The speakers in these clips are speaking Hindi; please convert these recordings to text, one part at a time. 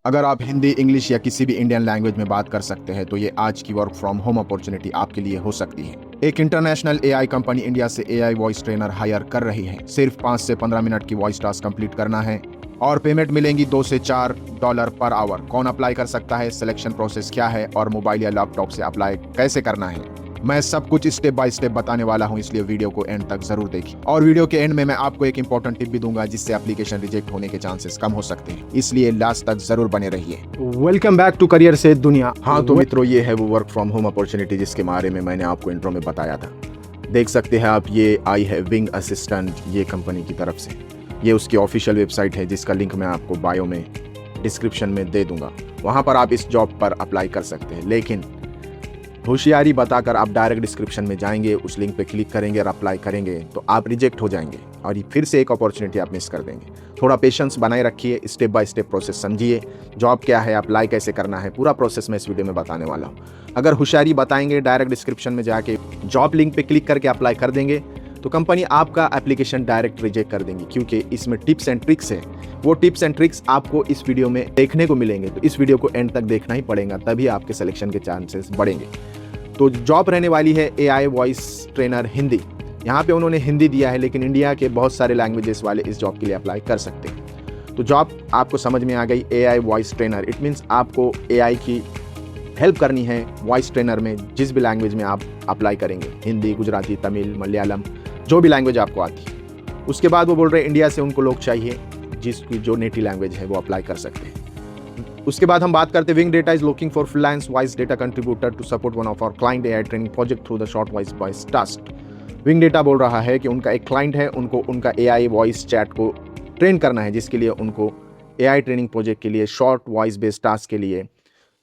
अगर आप हिंदी, इंग्लिश या किसी भी इंडियन लैंग्वेज में बात कर सकते हैं तो ये आज की वर्क फ्रॉम होम अपॉर्चुनिटी आपके लिए हो सकती है। एक इंटरनेशनल एआई कंपनी इंडिया से एआई वॉइस ट्रेनर हायर कर रही है। सिर्फ 5 से 15 मिनट की वॉइस टास्क कंप्लीट करना है और पेमेंट मिलेंगी $2 से $4 पर आवर। कौन अप्लाई कर सकता है, सिलेक्शन प्रोसेस क्या है और मोबाइल या लैपटॉप से अप्लाई कैसे करना है, मैं सब कुछ स्टेप बाय स्टेप बताने वाला हूं, इसलिए वीडियो को एंड तक जरूर देखिए। और वीडियो के एंड में मैं आपको एक इंपॉर्टेंट टिप भी दूंगा जिससे एप्लीकेशन रिजेक्ट होने के चांसेस कम हो सकते हैं, इसलिए लास्ट तक जरूर बने रहिए। वेलकम बैक टू करियर से दुनिया। हाँ तो मित्रों, ये है वो वर्क फ्रॉम होम अपॉर्चुनिटी जिसके बारे में मैंने आपको इंट्रो में बताया था। देख सकते हैं आप, ये आई है विंग असिस्टेंट, ये कंपनी की तरफ से। ये उसकी ऑफिशियल वेबसाइट है जिसका लिंक मैं आपको बायो में डिस्क्रिप्शन में दे दूंगा। वहां पर आप इस जॉब पर अप्लाई कर सकते हैं, लेकिन होशियारी बताकर आप डायरेक्ट डिस्क्रिप्शन में जाएंगे, उस लिंक पे क्लिक करेंगे और अप्लाई करेंगे तो आप रिजेक्ट हो जाएंगे और ये फिर से एक अपॉर्चुनिटी आप मिस कर देंगे। थोड़ा पेशेंस बनाए रखिए, स्टेप बाय स्टेप प्रोसेस समझिए। जॉब क्या है, अप्लाई कैसे करना है, पूरा प्रोसेस मैं इस वीडियो में बताने वाला हूँ। अगर होशियारी बताएंगे, डायरेक्ट डिस्क्रिप्शन में जाके जॉब लिंक पे क्लिक करके अप्लाई कर देंगे तो कंपनी आपका एप्लीकेशन डायरेक्ट रिजेक्ट कर देंगी, क्योंकि इसमें टिप्स एंड ट्रिक्स है। वो टिप्स एंड ट्रिक्स आपको इस वीडियो में देखने को मिलेंगे, तो इस वीडियो को एंड तक देखना ही पड़ेगा, तभी आपके सिलेक्शन के चांसेस बढ़ेंगे। तो जॉब रहने वाली है एआई वॉइस ट्रेनर हिंदी। यहाँ पे उन्होंने हिंदी दिया है, लेकिन इंडिया के बहुत सारे लैंग्वेजेस वाले इस जॉब के लिए अप्लाई कर सकते हैं। तो जॉब आपको समझ में आ गई, AI voice trainer. It means आपको एआई की हेल्प करनी है वॉइस ट्रेनर में, जिस भी लैंग्वेज में आप अप्लाई करेंगे, हिंदी, गुजराती, तमिल, मलयालम, जो भी लैंग्वेज आपको आती है। उसके बाद वो बोल रहे हैं इंडिया से उनको लोग चाहिए जिसकी जो नेटिव लैंग्वेज है वो अप्लाई कर सकते हैं। उसके बाद हम बात करते हैं Wing Data is looking for freelance voice data contributor to support one of our client AI training project through the short voice task. Wing Data बोल रहा है कि उनका एक क्लाइंट है, उनको उनका एआई वॉइस चैट को ट्रेन करना है, जिसके लिए उनको एआई ट्रेनिंग प्रोजेक्ट के लिए शॉर्ट वॉइस बेस्ड टास्क के लिए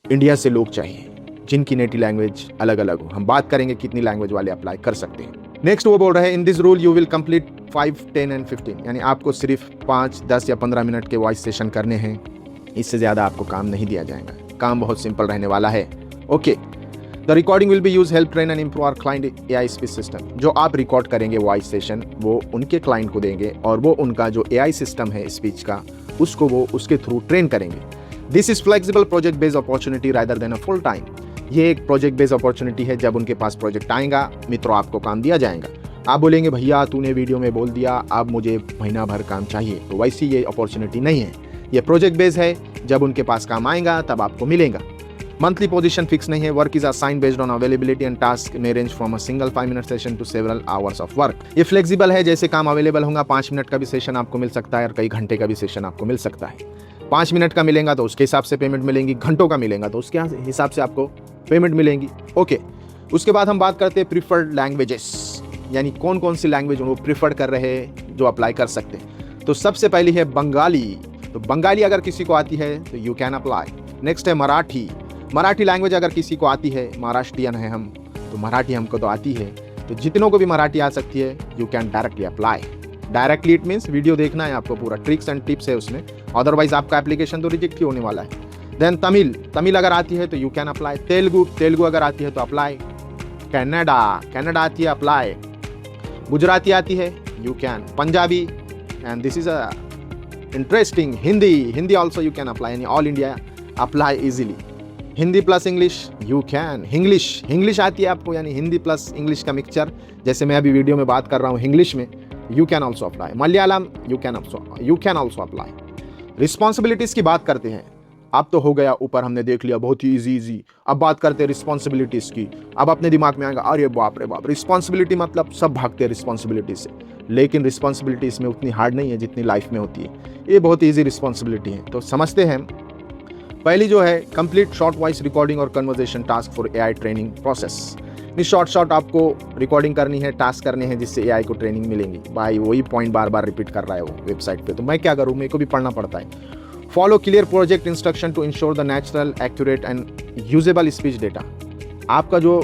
इंडिया से लोग चाहिए जिनकी नेटिव लैंग्वेज अलग अलग हो। हम बात करेंगे कितनी लैंग्वेज वाले अप्लाई कर सकते हैं। नेक्स्ट वो बोल रहे हैं in this rule you will complete 5, 10 and 15, यानी आपको सिर्फ 5, 10 या 15 मिनट के वॉइस सेशन करने हैं, इससे ज़्यादा आपको काम नहीं दिया जाएगा। काम बहुत सिंपल रहने वाला है। Okay, the recording will be use help train and improve our client AI speech system. जो आप रिकॉर्ड करेंगे वॉइस सेशन, वो उनके क्लाइंट को देंगे और वो उनका जो एआई सिस्टम है स्पीच का, उसको वो उसके थ्रू ट्रेन करेंगे। This is flexible project based opportunity rather than a full time. ये एक प्रोजेक्ट बेस्ड अपॉर्चुनिटी है, जब उनके पास प्रोजेक्ट आएगा मित्रों आपको काम दिया जाएगा। आप बोलेंगे भैया तूने वीडियो में बोल दिया, अब मुझे महीना भर काम चाहिए, तो वैसी ये अपॉर्चुनिटी नहीं है। ये प्रोजेक्ट बेस्ड है, जब उनके पास काम आएगा तब आपको मिलेगा। मंथली पोजीशन फिक्स नहीं है। Work is assigned based on availability and task may range from a single 5 minute session to several hours of work. ये फ्लेक्सिबल है, जैसे काम अवेलेबल होगा 5 मिनट का भी सेशन आपको मिल सकता है और कई घंटे का भी सेशन आपको मिल सकता है। 5 मिनट का मिलेगा तो उसके हिसाब से पेमेंट मिलेंगी, घंटों का मिलेगा तो उसके हिसाब से आपको पेमेंट मिलेंगी। ओके, उसके बाद हम बात करते हैं प्रीफर्ड लैंग्वेजेस, यानी कौन कौन सी लैंग्वेज वो प्रीफर्ड कर रहे हैं जो अप्लाई कर सकते हैं। तो सबसे पहली है बंगाली। तो बंगाली अगर किसी को आती है तो यू कैन अप्लाई। नेक्स्ट है मराठी। मराठी लैंग्वेज अगर किसी को आती है, महाराष्ट्रियन है हम, तो मराठी हमको तो आती है, तो जितनों को भी मराठी आ सकती है you can directly apply. Directly it means video देखना है आपको, पूरा ट्रिक्स एंड टिप्स है उसमें, अदरवाइज आपका एप्लीकेशन तो रिजेक्ट ही होने वाला है। देन तमिल अगर आती है तो यू कैन अप्लाई। तेलुगु अगर आती है तो अप्लाई। कन्नड़ा आती है, अप्लाई। गुजराती आती है, you can. Punjabi, and this is a interesting, Hindi also you can apply, यानी all India apply easily. Hindi plus English you can. English आती है आपको, यानी हिंदी प्लस इंग्लिश का मिक्सचर, जैसे मैं अभी वीडियो में बात कर रहा हूँ इंग्लिश में, you can also apply. Malayalam you can also apply. Responsibilities की बात करते हैं। अब तो हो गया ऊपर, हमने देख लिया बहुत ही इजी। अब बात करते हैं रिस्पॉन्सिबिलिटीज की। अब अपने दिमाग में आएगा अरे बाप रे बाप, रिस्पॉन्सिबिलिटी मतलब सब भागते हैं रिस्पॉन्सिबिलिटी से, लेकिन रिस्पॉन्सिबिलिटी इसमें उतनी हार्ड नहीं है जितनी लाइफ में होती है। ये बहुत ईजी रिस्पॉन्सिबिलिटी है। तो समझते हैं। पहली जो है, कंप्लीट शॉर्ट वॉइस रिकॉर्डिंग और conversation task for AI training process. Short आपको रिकॉर्डिंग करनी है, टास्क करने हैं, जिससे एआई को ट्रेनिंग मिलेंगी। भाई वही पॉइंट बार बार रिपीट कर रहा है वो वेबसाइट पे, तो मैं क्या करूँ, मेरे को भी पढ़ना पड़ता है। Follow clear project instruction to ensure the natural, accurate and usable speech data. आपका जो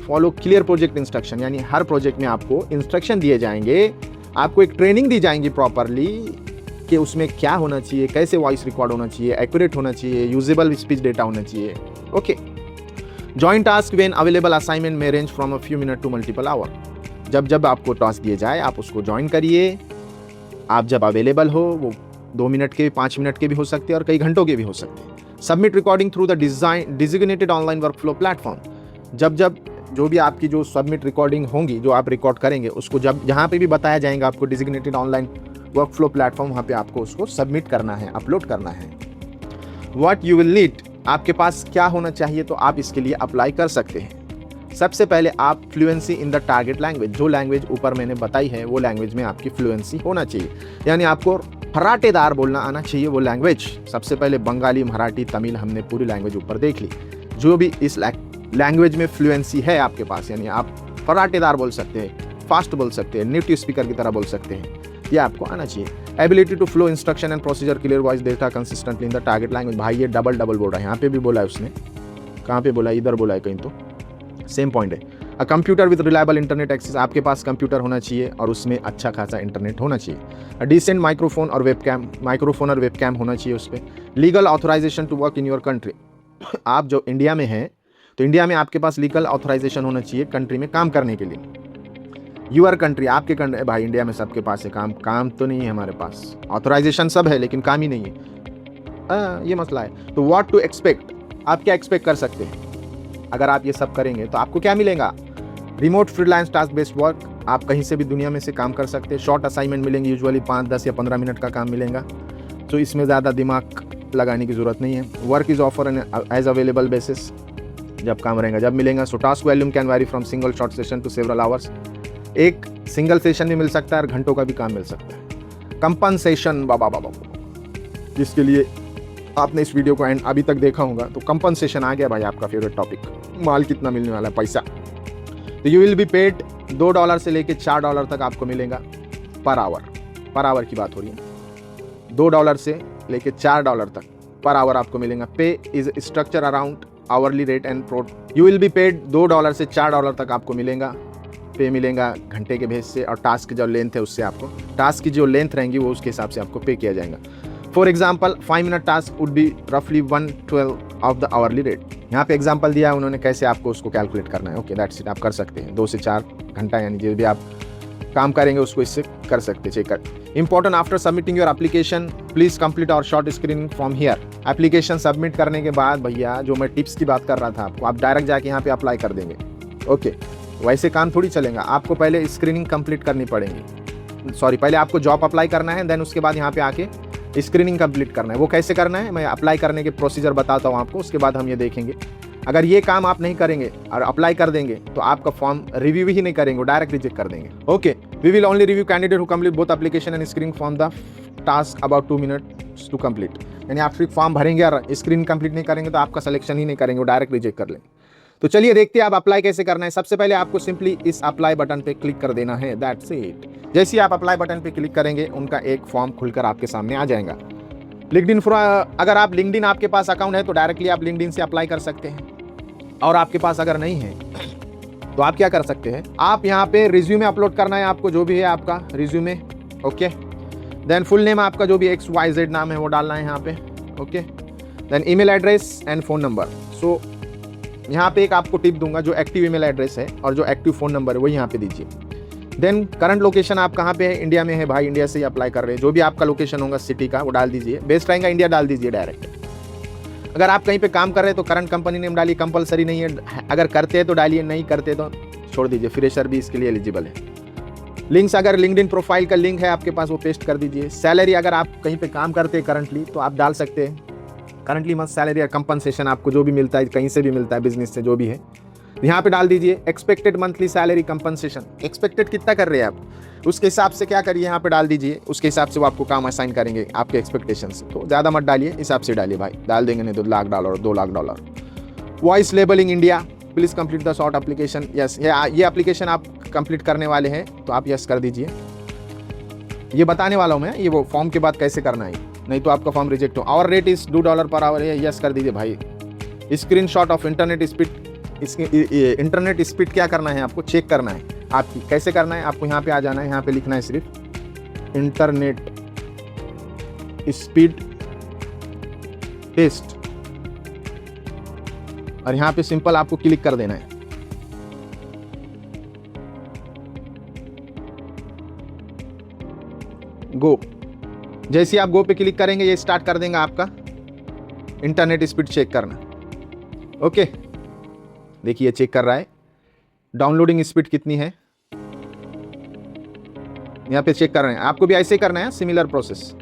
फॉलो क्लियर प्रोजेक्ट इंस्ट्रक्शन, यानी हर प्रोजेक्ट में आपको इंस्ट्रक्शन दिए जाएंगे, आपको एक ट्रेनिंग दी जाएंगी प्रॉपरली कि उसमें क्या होना चाहिए, कैसे वॉइस रिकॉर्ड होना चाहिए, एक्यूरेट होना चाहिए, यूजेबल स्पीच डेटा होना चाहिए। Okay, join task when available assignment में range from a few minute to multiple hour. जब आपको टास्क दिए जाए आप उसको ज्वाइन करिए। आप जब अवेलेबल हो वो 2 मिनट के, 5 मिनट के भी हो सकते हैं और कई घंटों के भी हो सकते हैं। Submit recording through the designated online workflow platform. जब जो भी आपकी जो सबमिट रिकॉर्डिंग होंगी, जो आप रिकॉर्ड करेंगे, उसको जब जहाँ पे भी बताया जाएगा आपको डिजिग्नेटेड ऑनलाइन वर्कफ्लो प्लेटफॉर्म, वहाँ पे आपको उसको सबमिट करना है, अपलोड करना है। व्हाट यू विल नीड, आपके पास क्या होना चाहिए तो आप इसके लिए अप्लाई कर सकते हैं। सबसे पहले आप fluency in the target language, जो लैंग्वेज ऊपर मैंने बताई है वो लैंग्वेज में आपकी फ्लुएंसी होना चाहिए, यानी आपको फर्राटेदार बोलना आना चाहिए वो लैंग्वेज। सबसे पहले बंगाली, मराठी, तमिल, हमने पूरी लैंग्वेज ऊपर देख ली। जो भी इस लैंग्वेज में फ्लुएंसी है आपके पास, यानी आप फर्राटेदार बोल सकते हैं, फास्ट बोल सकते हैं, नेटिव स्पीकर की तरह बोल सकते हैं, ये आपको आना चाहिए। Ability to flow instruction and procedure clear voice data consistently in the target language. भाई ये डबल बोल रहा है, यहाँ पे भी बोला है उसने, कहाँ पे बोला है, इधर बोला है कहीं, तो सेम पॉइंट है। A computer with reliable internet access, आपके पास कंप्यूटर होना चाहिए और उसमें अच्छा खासा इंटरनेट होना चाहिए। अ डिसेंट माइक्रोफोन और वेबकैम होना चाहिए उस पर। Legal authorization to work in your country, आप जो इंडिया में हैं तो इंडिया में आपके पास लीगल ऑथराइजेशन होना चाहिए कंट्री में काम करने के लिए। यूर कंट्री, आपके कंट्री, भाई इंडिया में सबके पास है काम तो नहीं है हमारे पास, ऑथराइजेशन सब है लेकिन काम ही नहीं है, ये मसला है। तो व्हाट टू एक्सपेक्ट, आप क्या एक्सपेक्ट कर सकते हैं अगर आप ये सब करेंगे तो आपको क्या मिलेगा। Remote freelance task based work, आप कहीं से भी दुनिया में से काम कर सकते हैं। शॉर्ट असाइनमेंट मिलेंगे, यूजुअली 5, 10 या 15 मिनट का काम मिलेगा, तो इसमें ज़्यादा दिमाग लगाने की ज़रूरत नहीं है। Work is offer as available basis, जब काम रहेगा जब मिलेगा। So task volume can vary from single short session to several hours, एक सिंगल सेशन भी मिल सकता है और घंटों का भी काम मिल सकता है। कंपनसेशन, बाबा जिसके लिए आपने इस वीडियो को एंड अभी तक देखा होगा, तो कंपनसेशन आ गया भाई आपका फेवरेट टॉपिक। माल कितना मिलने वाला है, पैसा। तो यू विल बी पेड $2 से लेके $4 तक आपको मिलेगा पर आवर की बात हो रही है। $2 से लेके $4 तक पर आवर आपको मिलेगा। Pay is structure around hourly rate and प्रोट। यू विल बी पेड $2 से $4 तक आपको मिलेगा, पे मिलेगा घंटे के बेस से, और टास्क की जो लेंथ है उससे आपको, टास्क की जो लेंथ रहेंगी वो उसके हिसाब से आपको पे किया जाएगा। For example 5 minute task would be रफली 1/12 ऑफ द आवरली रेट। यहाँ पे एग्जाम्पल दिया है उन्होंने कैसे आपको उसको कैलकुलेट करना है। ओके, दैट्स इट, आप कर सकते हैं 2 से 4 घंटा, यानी जो भी आप काम करेंगे उसको इससे कर सकते हैं, चेक कर। Important, after submitting your application please complete और short screening from here. Application submit करने के बाद भैया, जो मैं टिप्स की बात कर रहा था आपको, आप डायरेक्ट जाके यहाँ पे अप्लाई कर देंगे। ओके, वैसे काम थोड़ी चलेगा, आपको पहले स्क्रीनिंग कंप्लीट करनी पड़ेगी। पहले आपको जॉब अप्लाई करना है, देन उसके बाद यहाँ पे आके स्क्रीनिंग कंप्लीट करना है। वो कैसे करना है मैं अप्लाई करने के प्रोसीजर बताता हूँ आपको, उसके बाद हम ये देखेंगे। अगर ये काम आप नहीं करेंगे और अप्लाई कर देंगे तो आपका फॉर्म रिव्यू ही नहीं करेंगे, डायरेक्ट रिजेक्ट कर देंगे। Okay, we will only review candidate who complete both application and screening from the task about 2 minutes to complete. यानी आप सिर्फ फॉर्म भरेंगे और स्क्रीन कंप्लीट नहीं करेंगे तो आपका सिलेक्शन ही नहीं करेंगे, वो डायरेक्ट रिजेक्ट कर लेंगे। तो चलिए देखते हैं आप अप्लाई कैसे करना है। सबसे पहले आपको सिंपली इस अप्लाई बटन पे क्लिक कर देना है, दैट्स इट। जैसे ही आप अप्लाई बटन पे क्लिक करेंगे उनका एक फॉर्म खुलकर आपके सामने आ जाएगा। लिंक्डइन, अगर आप लिंक्डइन आपके पास अकाउंट है तो डायरेक्टली आप लिंक्डइन से अप्लाई कर सकते हैं, और आपके पास अगर नहीं है तो आप क्या कर सकते हैं, आप यहाँ पे रिज्यूमे अपलोड करना है आपको, जो भी है आपका resume. Okay, then full name आपका जो भी XYZ नाम है वो डालना है यहाँ पे। Okay, then email address and phone number. So यहाँ पे एक आपको टिप दूंगा, जो एक्टिव ईमेल एड्रेस है और जो एक्टिव फ़ोन नंबर है वो यहाँ पे दीजिए। देन करंट लोकेशन आप कहाँ पे है, इंडिया में है भाई, इंडिया से ही अप्लाई कर रहे हैं। जो भी आपका लोकेशन होगा सिटी का वो डाल दीजिए, बेस्ट रहेगा इंडिया डाल दीजिए डायरेक्ट। अगर आप कहीं पे काम कर रहे हैं तो करंट कंपनी नेम डालिए, कंपलसरी नहीं है, अगर करते हैं तो डालिए, नहीं करते तो छोड़ दीजिए। फ्रेशर भी इसके लिए एलिजिबल है। लिंक्स, अगर लिंक्डइन प्रोफाइल का लिंक है आपके पास वो पेस्ट कर दीजिए। सैलरी, अगर आप कहीं पे काम करते हैं करंटली तो आप डाल सकते हैं करंटली मत सैलरी या कंपनसेशन, आपको जो भी मिलता है कहीं से भी मिलता है, बिजनेस से जो भी है यहाँ पे डाल दीजिए। Expected monthly salary compensation, expected कितना कर रहे हैं आप, उसके हिसाब से क्या करिए यहाँ पे डाल दीजिए, उसके हिसाब से वो आपको काम असाइन करेंगे आपके एक्सपेक्टेशन से। तो ज़्यादा मत डालिए, हिसाब से डालिए भाई, डाल देंगे नहीं तो $1,00,000 $2,00,000। Voice labelling India, please complete the short application. Yes, ये एप्लीकेशन आप कंप्लीट करने वाले हैं तो आप यस कर दीजिए। ये बताने वाला हूँ मैं, ये वो फॉर्म के बाद कैसे करना है, नहीं तो आपका फॉर्म रिजेक्ट हो। Hour rate is $2 per hour है, यस कर दीजिए भाई। Screen shot of internet speed, इसकी इंटरनेट स्पीड क्या करना है आपको, चेक करना है आपकी, कैसे करना है आपको, यहाँ पे आ जाना है, यहाँ पे लिखना है सिर्फ इंटरनेट स्पीड टेस्ट, और यहाँ पे सिंपल आपको क्लिक कर देना है। गो, जैसे ही आप गो पे क्लिक करेंगे ये स्टार्ट कर देंगे आपका इंटरनेट स्पीड चेक करना। ओके, देखिए चेक कर रहा है डाउनलोडिंग स्पीड कितनी है, यहाँ पे चेक कर रहे हैं। आपको भी ऐसे ही करना है, सिमिलर प्रोसेस।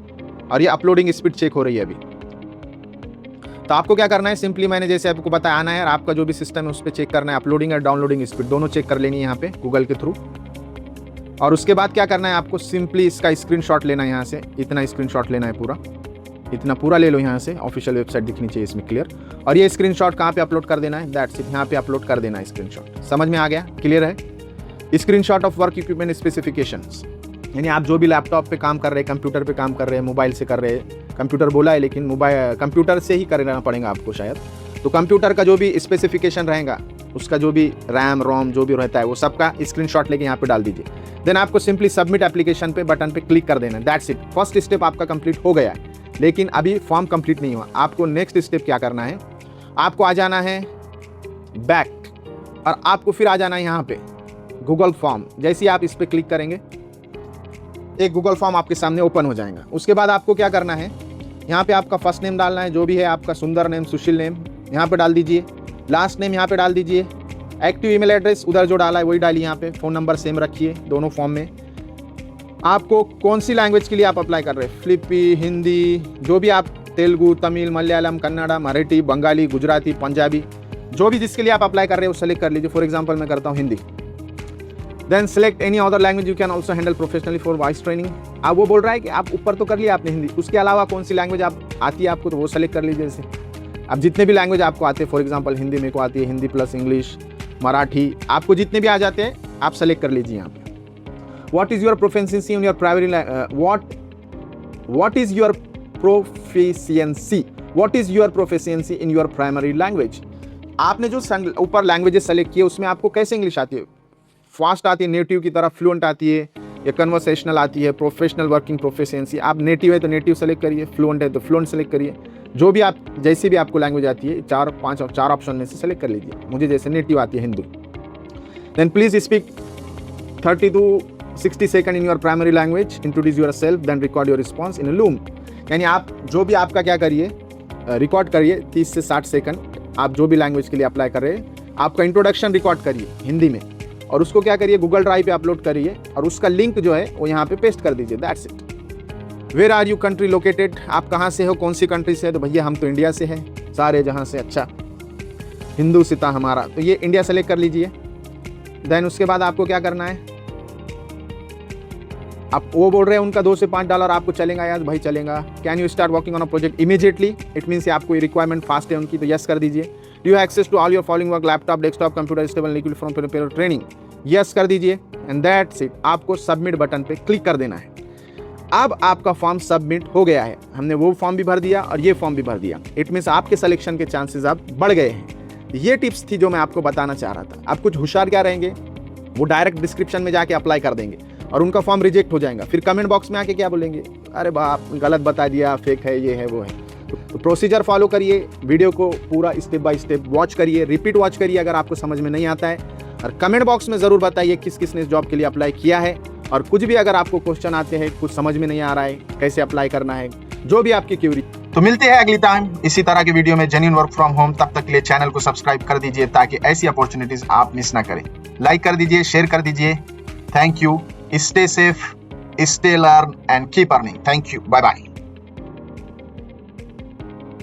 और ये अपलोडिंग स्पीड चेक हो रही है अभी। तो आपको क्या करना है, सिंपली मैंने जैसे आपको बताया आना है, आपका जो भी सिस्टम है उस पर चेक करना है, अपलोडिंग और डाउनलोडिंग स्पीड दोनों चेक कर लेनी है यहाँ पे गूगल के थ्रू। और उसके बाद क्या करना है, आपको सिंपली इसका स्क्रीनशॉट लेना है, यहाँ से इतना स्क्रीनशॉट लेना है, पूरा इतना पूरा ले लो यहाँ से। ऑफिशियल वेबसाइट दिखनी चाहिए इसमें क्लियर। और ये स्क्रीनशॉट कहाँ पे अपलोड कर देना है, दैट्स इट, यहाँ पे अपलोड कर देना है स्क्रीनशॉट। समझ में आ गया, क्लियर है। Screenshot of work equipment specifications, यानी आप जो भी लैपटॉप पे काम कर रहे हैं, कंप्यूटर पे काम कर रहे हैं, मोबाइल से कर रहे हैं, कंप्यूटर बोला है लेकिन मोबाइल कंप्यूटर से ही करना पड़ेगा आपको शायद। तो कंप्यूटर का जो भी स्पेसिफिकेशन रहेगा, उसका जो भी रैम रोम जो भी रहता है वो सबका स्क्रीनशॉट लेके यहाँ पे डाल दीजिए। देन आपको सिंपली सबमिट एप्लीकेशन पे बटन पे क्लिक कर देना है, दैट्स इट। फर्स्ट स्टेप आपका कंप्लीट हो गया है, लेकिन अभी फॉर्म कंप्लीट नहीं हुआ। आपको नेक्स्ट स्टेप क्या करना है, आपको आ जाना है बैक और आपको फिर आ जाना है यहाँ पे गूगल फॉर्म। जैसे ही आप इस पर क्लिक करेंगे एक गूगल फॉर्म आपके सामने ओपन हो जाएगा। उसके बाद आपको क्या करना है, यहाँ पे आपका फर्स्ट नेम डालना है, जो भी है आपका सुंदर नेम, सुशील नेम यहाँ पे डाल दीजिए, लास्ट नेम यहाँ पे डाल दीजिए, एक्टिव ईमेल एड्रेस उधर जो डाला है वही डालिए यहाँ पे, फ़ोन नंबर सेम रखिए दोनों फॉर्म में। आपको कौन सी लैंग्वेज के लिए आप अप्लाई कर रहे हैं, फिलिपी, हिंदी, जो भी आप, तेलुगु, तमिल, मलयालम, कन्नड़ा, मराठी, बंगाली, गुजराती, पंजाबी, जो भी जिसके लिए आप अप्लाई कर रहे हैं वो सेलेक्ट कर लीजिए। फॉर एग्जांपल मैं करता हूँ Hindi. Then select any other language you can also handle professionally for voice training. अब वो बोल रहा है कि आप ऊपर तो कर लिया आपने हिंदी, उसके अलावा कौन सी लैंग्वेज आप आती है आपको, तो वो सेलेक्ट कर लीजिए। जैसे अब जितने भी लैंग्वेज आपको आते हैं, फॉर एग्जांपल हिंदी मेरे को आती है, हिंदी प्लस इंग्लिश, मराठी, आपको जितने भी आ जाते हैं आप सेलेक्ट कर लीजिए यहाँ पे। What is your proficiency in your primary what is your proficiency? What is your proficiency in your primary language? आपने जो ऊपर लैंग्वेजेस सेलेक्ट किए उसमें आपको कैसे इंग्लिश आती है, फास्ट आती है, नेटिव की तरह फ्लुएंट आती है, या कन्वर्सेशनल आती है, प्रोफेशनल वर्किंग प्रोफिशिएंसी। आप नेटिव है तो नेटिव सेलेक्ट करिए, फ्लुएंट है तो फ्लुएंट सेलेक्ट करिए, जो भी आप जैसी भी आपको लैंग्वेज आती है चार ऑप्शन में से सेलेक्ट कर लीजिए। मुझे जैसे नेटिव आती है Hindi. Then please speak 30 to 60 second in your primary language, introduce yourself, then record your response in Loom. यानी आप जो भी आपका क्या करिए, रिकॉर्ड करिए 30 से 60 सेकंड, आप जो भी लैंग्वेज के लिए अप्लाई कर रहे हैं, आपका इंट्रोडक्शन रिकॉर्ड करिए हिंदी में, और उसको क्या करिए गूगल ड्राइव पे अपलोड करिए, और उसका लिंक जो है वो यहाँ पे पेस्ट कर दीजिए, that's it. Where are you country located, आप कहाँ से हो, कौन सी कंट्री से है, तो भैया हम तो इंडिया से हैं, सारे जहाँ से। अच्छा, हिंदू सिता हमारा, तो ये इंडिया सेलेक्ट कर लीजिए। देन उसके बाद आपको क्या करना है, आप वो बोल रहे हैं उनका $2 से $5 आपको चलेगा यार, भाई चलेगा। Can you start working on a project immediately, it means आपको रिक्वायरमेंट फास्ट है उनकी, तो यस कर दीजिए। Do you access to all your following work, laptop, desktop, computer, stable, liquid from paper training, yes कर दीजिए। एंड दैट्स इट, आपको सबमिट बटन पे क्लिक कर देना है। अब आपका फॉर्म सबमिट हो गया है, हमने वो फॉर्म भी भर दिया और ये फॉर्म भी भर दिया, इट मीन्स आपके सिलेक्शन के चांसेस अब बढ़ गए हैं। ये टिप्स थी जो मैं आपको बताना चाह रहा था। आप कुछ होशियार क्या रहेंगे, वो डायरेक्ट डिस्क्रिप्शन में जाके अप्लाई कर देंगे और उनका फॉर्म रिजेक्ट हो जाएगा, फिर कमेंट बॉक्स में आके क्या बोलेंगे, अरे बाप गलत बता दिया, फेक है, ये है वो है। तो प्रोसीजर फॉलो करिए, वीडियो को पूरा स्टेप बाय स्टेप वॉच करिए, रिपीट वॉच करिए अगर आपको समझ में नहीं आता है, और कमेंट बॉक्स में ज़रूर बताइए किस किस ने इस जॉब के लिए अप्लाई किया है, और कुछ भी अगर आपको क्वेश्चन आते हैं, कुछ समझ में नहीं आ रहा है, कैसे अप्लाई करना है, जो भी आपकी क्यूरी। तो मिलते हैं अगली टाइम इसी तरह के वीडियो में, जेन्युइन वर्क फ्रॉम होम। तब तक के लिए चैनल को सब्सक्राइब कर दीजिए ताकि ऐसी अपॉर्चुनिटीज आप मिस ना करें। लाइक कर दीजिए, शेयर कर दीजिए। Thank you. Stay safe, stay learn and keep earning. Thank you. Bye bye.